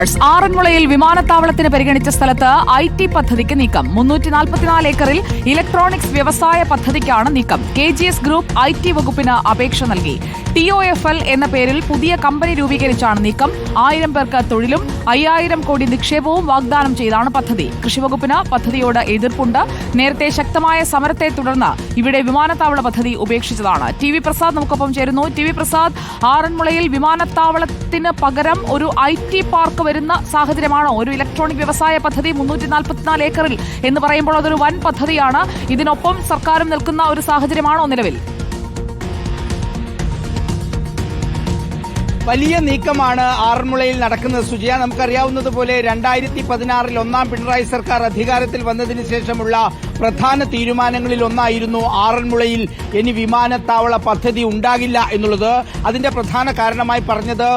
ആറന്മുളയിൽ വിമാനത്താവളത്തിന് പരിഗണിച്ച സ്ഥലത്ത് IT പദ്ധതിക്ക് നീക്കം. 344 ഏക്കറിൽ ഇലക്ട്രോണിക്സ് വ്യവസായ പദ്ധതിക്കാണ് നീക്കം. KGS ഗ്രൂപ്പ് IT വകുപ്പിന് അപേക്ഷ നൽകി. TOFL എന്ന പേരിൽ പുതിയ കമ്പനി രൂപീകരിച്ചാണ് നീക്കം. 1000 പേർക്ക് തൊഴിലും 5000 കോടി നിക്ഷേപവും വാഗ്ദാനം ചെയ്താണ് പദ്ധതി. കൃഷിവകുപ്പിന് പദ്ധതിയോട് എതിർപ്പുണ്ട്. നേരത്തെ ശക്തമായ സമരത്തെ തുടർന്ന് ഇവിടെ വിമാനത്താവള പദ്ധതി ഉപേക്ഷിച്ചതാണ്. TV പ്രസാദ് നമുക്കൊപ്പം ചേരുന്നു. TV പ്രസാദ്, ആറന്മുളയിൽ വിമാനത്താവളത്തിന് പകരം ഒരു IT പാർക്ക് വരുന്ന സാഹചര്യമാണോ? ഒരു ഇലക്ട്രോണിക് വ്യവസായ പദ്ധതി 344 ഏക്കറിൽ എന്ന് പറയുമ്പോൾ അതൊരു വൻ പദ്ധതിയാണ്. ഇതിനൊപ്പം സർക്കാരും നിൽക്കുന്ന ഒരു സാഹചര്യമാണോ നിലവിൽ? വലിയ നീക്കമാണ് ആറന്മുളയിൽ നടക്കുന്നത്. സുജയ, നമുക്കറിയാവുന്നതുപോലെ 2016 ഒന്നാം പിണറായി സർക്കാർ അധികാരത്തിൽ വന്നതിന് ശേഷമുള്ള പ്രധാന തീരുമാനങ്ങളിൽ ഒന്നായിരുന്നു ആറന്മുളയിൽ ഇനി വിമാനത്താവള പദ്ധതി ഉണ്ടാകില്ല എന്നുള്ളത്. അതിന്റെ പ്രധാന കാരണമായി പറഞ്ഞത്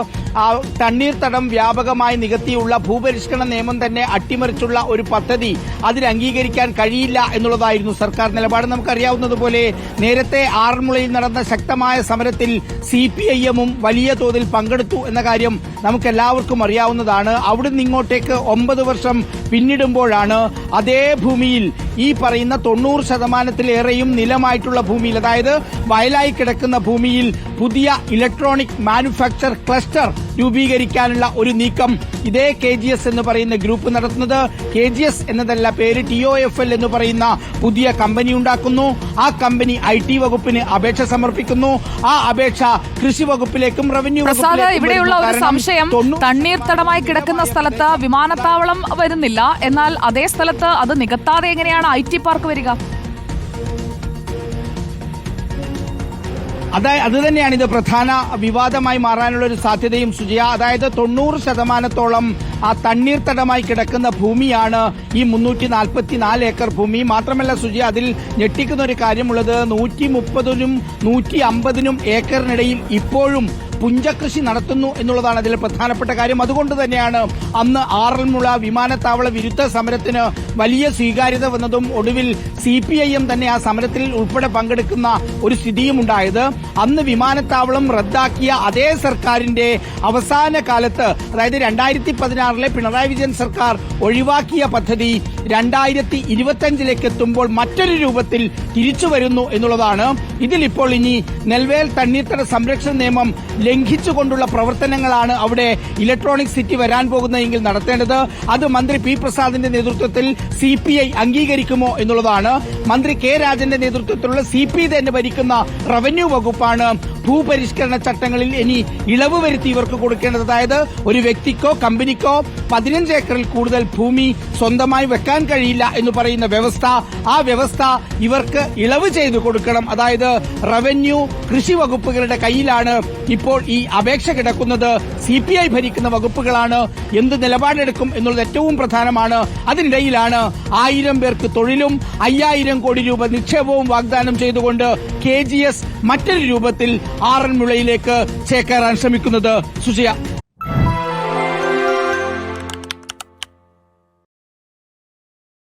തണ്ണീർത്തടം വ്യാപകമായി നികത്തിയുള്ള ഭൂപരിഷ്കരണ നിയമം തന്നെ അട്ടിമറിച്ചുള്ള ഒരു പദ്ധതി അതിന് അംഗീകരിക്കാൻ കഴിയില്ല എന്നുള്ളതായിരുന്നു സർക്കാർ നിലപാട്. നമുക്കറിയാവുന്നതുപോലെ നേരത്തെ ആറന്മുളയിൽ നടന്ന ശക്തമായ സമരത്തിൽ CPIM വലിയ തോതിൽ പങ്കെടുത്തു എന്ന കാര്യം നമുക്കെല്ലാവർക്കും അറിയാവുന്നതാണ്. അവിടുന്ന് ഇങ്ങോട്ടേക്ക് 9 വർഷം പിന്നിടുമ്പോഴാണ് അതേ ഭൂമിയിൽ ഈ പറയുന്ന 90%-ലേറെയും നിലമായിട്ടുള്ള ഭൂമിയിൽ, അതായത് വയലായി കിടക്കുന്ന ഭൂമിയിൽ പുതിയ ഇലക്ട്രോണിക് മാനുഫാക്ചർ ക്ലസ്റ്റർ രൂപീകരിക്കാനുള്ള ഒരു നീക്കം ഇതേ KGS എന്ന് പറയുന്ന ഗ്രൂപ്പ് നടത്തുന്നത്. KGS എന്നതല്ല പേര്, TOFL എന്ന് പറയുന്ന പുതിയ കമ്പനി ഉണ്ടാക്കുന്നു. ആ കമ്പനി IT വകുപ്പിന് അപേക്ഷ സമർപ്പിക്കുന്നു. ആ അപേക്ഷ കൃഷി വകുപ്പിലേക്കും റവന്യൂ വകുപ്പിലേക്കും. ഇവിടെയുള്ള ഒരു സംശയം, തണ്ണീർത്തടമായി കിടക്കുന്ന സ്ഥലത്ത് വിമാനത്താവളം വരുന്നില്ല, എന്നാൽ അതേ സ്ഥലത്ത് അത് നികത്താതെ എങ്ങനെയാണ് IT പാർക്ക് വരിക? അത് തന്നെയാണ് ഇത് പ്രധാന വിവാദമായി മാറാനുള്ള ഒരു സാധ്യതയും സുജയ. അതായത് 90%-ഓളം ആ തണ്ണീർത്തടമായി കിടക്കുന്ന ഭൂമിയാണ് ഈ 344 ഏക്കർ ഭൂമി. മാത്രമല്ല സുജയ, അതിൽ ഞെട്ടിക്കുന്ന ഒരു കാര്യമുള്ളത് 130-നും 150-നും ഏക്കറിനിടയിൽ ഇപ്പോഴും പുഞ്ചകൃഷി നടത്തുന്നു എന്നുള്ളതാണ് അതിൽ പ്രധാനപ്പെട്ട കാര്യം. അതുകൊണ്ട് തന്നെയാണ് അന്ന് ആറന്മുള വിമാനത്താവള വിരുദ്ധ സമരത്തിന് വലിയ സ്വീകാര്യത വന്നതും ഒടുവിൽ CPIM തന്നെ ആ സമരത്തിൽ ഉൾപ്പെടെ പങ്കെടുക്കുന്ന ഒരു സ്ഥിതിയും ഉണ്ടായത്. അന്ന് വിമാനത്താവളം റദ്ദാക്കിയ അതേ സർക്കാരിന്റെ അവസാന കാലത്ത്, അതായത് 2016-ലെ പിണറായി വിജയൻ സർക്കാർ ഒഴിവാക്കിയ പദ്ധതി 2025-ലേക്ക് എത്തുമ്പോൾ മറ്റൊരു രൂപത്തിൽ തിരിച്ചു വരുന്നു എന്നുള്ളതാണ്. ഇതിലിപ്പോൾ ഇനി നെൽവേൽ തണ്ണീർത്തട സംരക്ഷണ നിയമം ലംഘിച്ചുകൊണ്ടുള്ള പ്രവർത്തനങ്ങളാണ് അവിടെ ഇലക്ട്രോണിക് സിറ്റി വരാൻ പോകുന്നതെങ്കിൽ നടത്തേണ്ടത്. അത് മന്ത്രി P. പ്രസാദിന്റെ നേതൃത്വത്തിൽ CPI അംഗീകരിക്കുമോ എന്നുള്ളതാണ്. മന്ത്രി K. രാജന്റെ നേതൃത്വത്തിലുള്ള CPI തന്നെ ഭരിക്കുന്ന റവന്യൂ വകുപ്പാണ് ഭൂപരിഷ്കരണ ചട്ടങ്ങളിൽ ഇനി ഇളവ് വരുത്തി ഇവർക്ക് കൊടുക്കേണ്ടത്. അതായത് ഒരു വ്യക്തിക്കോ കമ്പനിക്കോ 15 ഏക്കറിൽ കൂടുതൽ ഭൂമി സ്വന്തമായി വെക്കാൻ കഴിയില്ല എന്ന് പറയുന്ന വ്യവസ്ഥ, ആ വ്യവസ്ഥ ഇവർക്ക് ഇളവ് ചെയ്തു കൊടുക്കണം. അതായത് റവന്യൂ കൃഷി വകുപ്പുകളുടെ കയ്യിലാണ് ഇപ്പോൾ ഈ അപേക്ഷ കിടക്കുന്നത്. CPI ഭരിക്കുന്ന വകുപ്പുകളാണ് എന്ത് നിലപാടെടുക്കും എന്നുള്ളത് ഏറ്റവും പ്രധാനമാണ്. അതിനിടയിലാണ് 1000 പേർക്ക് തൊഴിലും 5000 കോടി രൂപ നിക്ഷേപവും വാഗ്ദാനം ചെയ്തുകൊണ്ട് KGS മറ്റൊരു രൂപത്തിൽ ആറന്മുളയിലേക്ക് ചേക്കേറാൻ ശ്രമിക്കുന്നത്. സുജയ.